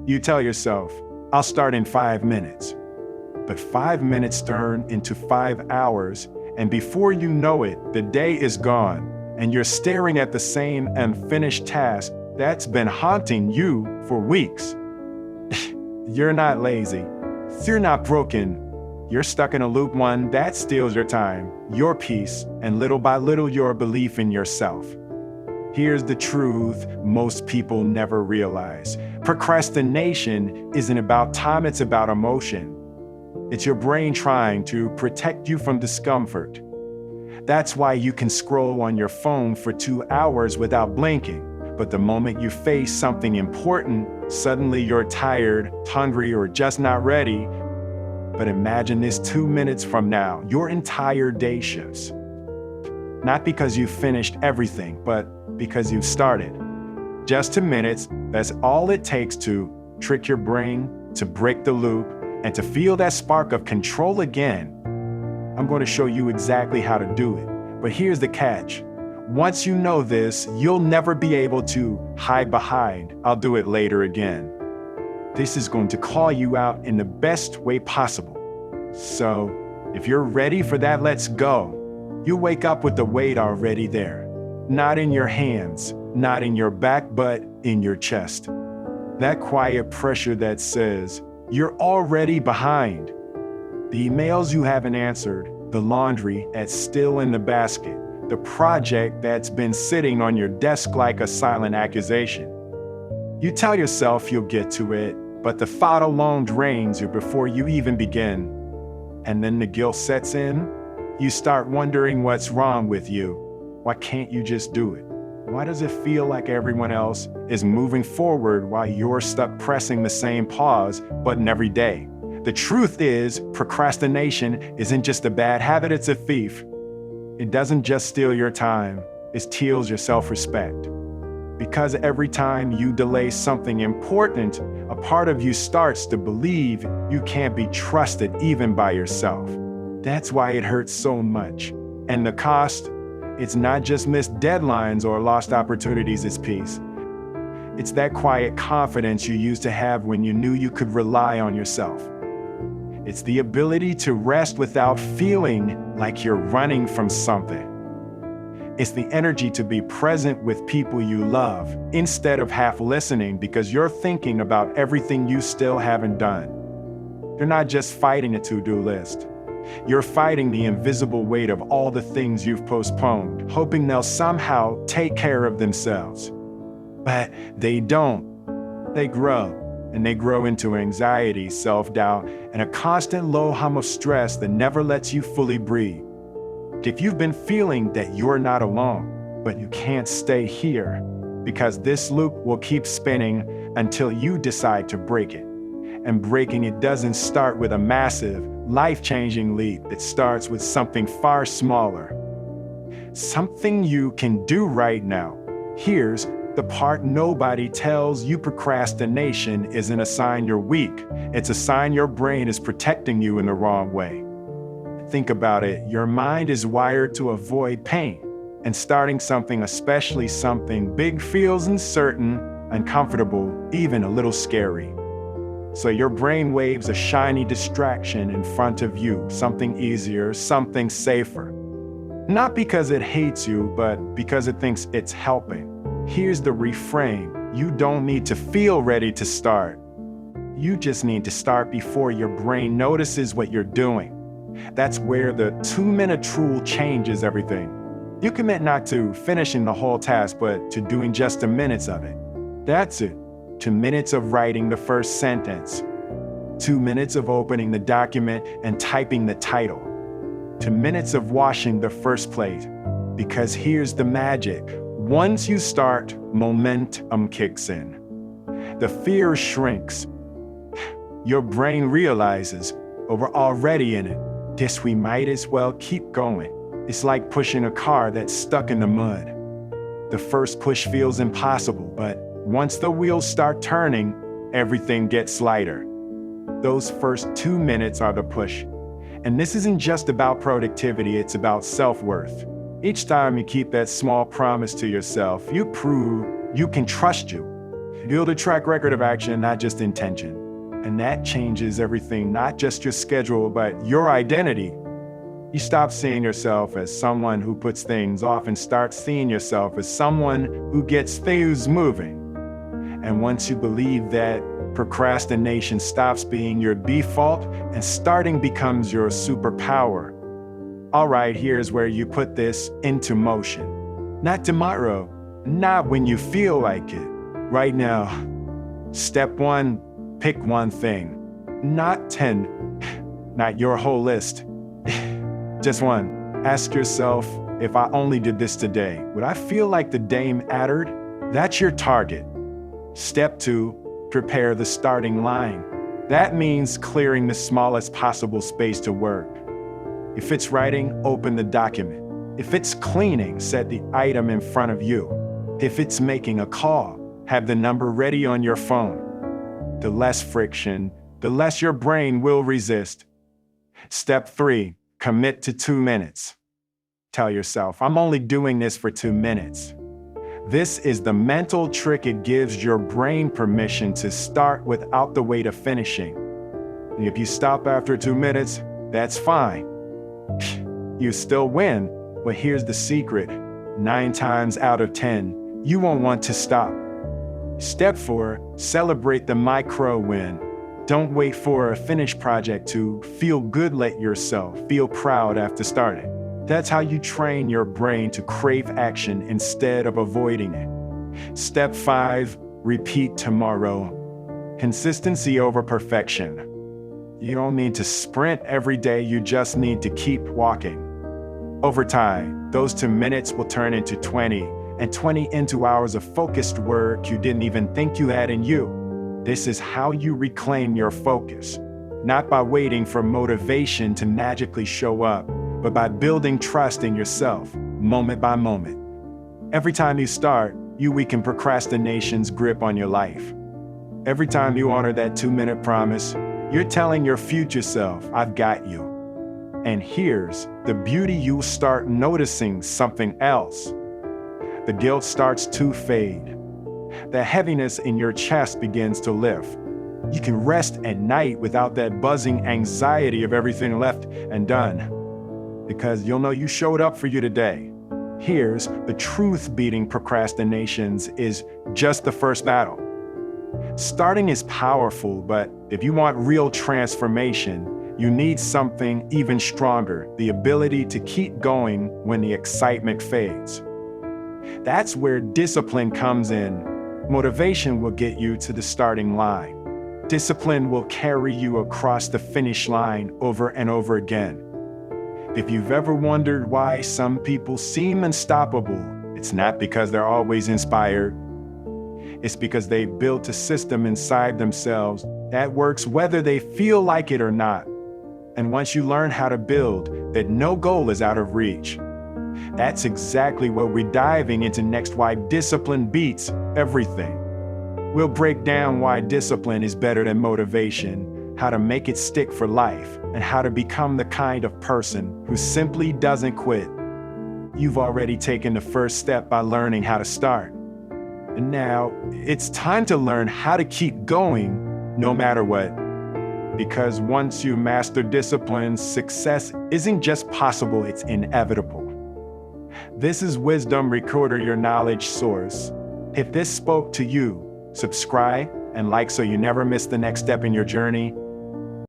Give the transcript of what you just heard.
You tell yourself, I'll start in 5 minutes. But 5 minutes turn into 5 hours, and before you know it, the day is gone, and you're staring at the same unfinished task that's been haunting you for weeks. You're not lazy. You're not broken. You're stuck in a loop, one that steals your time, your peace, and little by little your belief in yourself. Here's the truth most people never realize. Procrastination isn't about time, it's about emotion. It's your brain trying to protect you from discomfort. That's why you can scroll on your phone for 2 hours without blinking. But the moment you face something important, suddenly you're tired, hungry, or just not ready. But imagine this 2 minutes from now, your entire day shifts. Not because you finished everything, but because you've started. Just 2 minutes, that's all it takes to trick your brain, to break the loop, and to feel that spark of control again. I'm going to show you exactly how to do it. But here's the catch. Once you know this, you'll never be able to hide behind, I'll do it later again. This is going to call you out in the best way possible. So, if you're ready for that, let's go. You wake up with the weight already there. Not in your hands, not in your back, but in your chest. That quiet pressure that says, you're already behind. The emails you haven't answered, the laundry that's still in the basket, the project that's been sitting on your desk like a silent accusation. You tell yourself you'll get to it, but the thought alone drains you before you even begin. And then the guilt sets in. You start wondering what's wrong with you. Why can't you just do it? Why does it feel like everyone else is moving forward while you're stuck pressing the same pause button every day? The truth is, procrastination isn't just a bad habit, it's a thief. It doesn't just steal your time, it steals your self-respect. Because every time you delay something important, a part of you starts to believe you can't be trusted even by yourself. That's why it hurts so much. And the cost? It's not just missed deadlines or lost opportunities, it's peace. It's that quiet confidence you used to have when you knew you could rely on yourself. It's the ability to rest without feeling like you're running from something. It's the energy to be present with people you love instead of half listening because you're thinking about everything you still haven't done. You're not just fighting a to-do list. You're fighting the invisible weight of all the things you've postponed, hoping they'll somehow take care of themselves. But they don't. They grow. And they grow into anxiety, self-doubt, and a constant low hum of stress that never lets you fully breathe. If you've been feeling that you're not alone, but you can't stay here, because this loop will keep spinning until you decide to break it. And breaking it doesn't start with a massive, life-changing leap. It starts with something far smaller. Something you can do right now. Here's the part nobody tells you. Procrastination isn't a sign you're weak. It's a sign your brain is protecting you in the wrong way. Think about it. Your mind is wired to avoid pain. And starting something, especially something big, feels uncertain, uncomfortable, even a little scary. So your brain waves a shiny distraction in front of you, something easier, something safer. Not because it hates you, but because it thinks it's helping. Here's the reframe. You don't need to feel ready to start. You just need to start before your brain notices what you're doing. That's where the 2-minute rule changes everything. You commit not to finishing the whole task, but to doing just 2 minutes of it. That's it. 2 minutes of writing the first sentence. 2 minutes of opening the document and typing the title. 2 minutes of washing the first plate. Because here's the magic. Once you start, momentum kicks in. The fear shrinks. Your brain realizes, oh, we're already in it. We might as well keep going. It's like pushing a car that's stuck in the mud. The first push feels impossible, but once the wheels start turning, everything gets lighter. Those first 2 minutes are the push. And this isn't just about productivity, it's about self-worth. Each time you keep that small promise to yourself, you prove you can trust you. Build a track record of action, not just intention. And that changes everything, not just your schedule, but your identity. You stop seeing yourself as someone who puts things off and start seeing yourself as someone who gets things moving. And once you believe that, procrastination stops being your default and starting becomes your superpower. All right, here's where you put this into motion. Not tomorrow, not when you feel like it. Right now. Step 1, pick one thing. Not 10, not your whole list. Just one. Ask yourself, if I only did this today, would I feel like the day mattered? That's your target. Step 2, prepare the starting line. That means clearing the smallest possible space to work. If it's writing, open the document. If it's cleaning, set the item in front of you. If it's making a call, have the number ready on your phone. The less friction, the less your brain will resist. Step 3, commit to 2 minutes. Tell yourself, I'm only doing this for 2 minutes. This is the mental trick. It gives your brain permission to start without the weight of finishing. And if you stop after 2 minutes, that's fine. You still win, but here's the secret. 9 times out of 10, you won't want to stop. Step 4, celebrate the micro win. Don't wait for a finished project to feel good. Let yourself feel proud after starting. That's how you train your brain to crave action instead of avoiding it. Step 5, repeat tomorrow. Consistency over perfection. You don't need to sprint every day, you just need to keep walking. Over time, those 2 minutes will turn into 20, and 20 into hours of focused work you didn't even think you had in you. This is how you reclaim your focus, not by waiting for motivation to magically show up, but by building trust in yourself, moment by moment. Every time you start, you weaken procrastination's grip on your life. Every time you honor that 2-minute promise, you're telling your future self, I've got you. And here's the beauty: you'll start noticing something else. The guilt starts to fade. The heaviness in your chest begins to lift. You can rest at night without that buzzing anxiety of everything left and done, because you'll know you showed up for you today. Here's the truth: beating procrastinations is just the first battle. Starting is powerful, but if you want real transformation, you need something even stronger: the ability to keep going when the excitement fades. That's where discipline comes in. Motivation will get you to the starting line. Discipline will carry you across the finish line over and over again. If you've ever wondered why some people seem unstoppable, it's not because they're always inspired. It's because they built a system inside themselves that works whether they feel like it or not. And once you learn how to build, that no goal is out of reach. That's exactly what we're diving into next: why discipline beats everything. We'll break down why discipline is better than motivation, how to make it stick for life, and how to become the kind of person who simply doesn't quit. You've already taken the first step by learning how to start. And now it's time to learn how to keep going no matter what. Because once you master discipline, success isn't just possible, it's inevitable. This is Wisdom Recorder, your knowledge source. If this spoke to you, subscribe and like so you never miss the next step in your journey.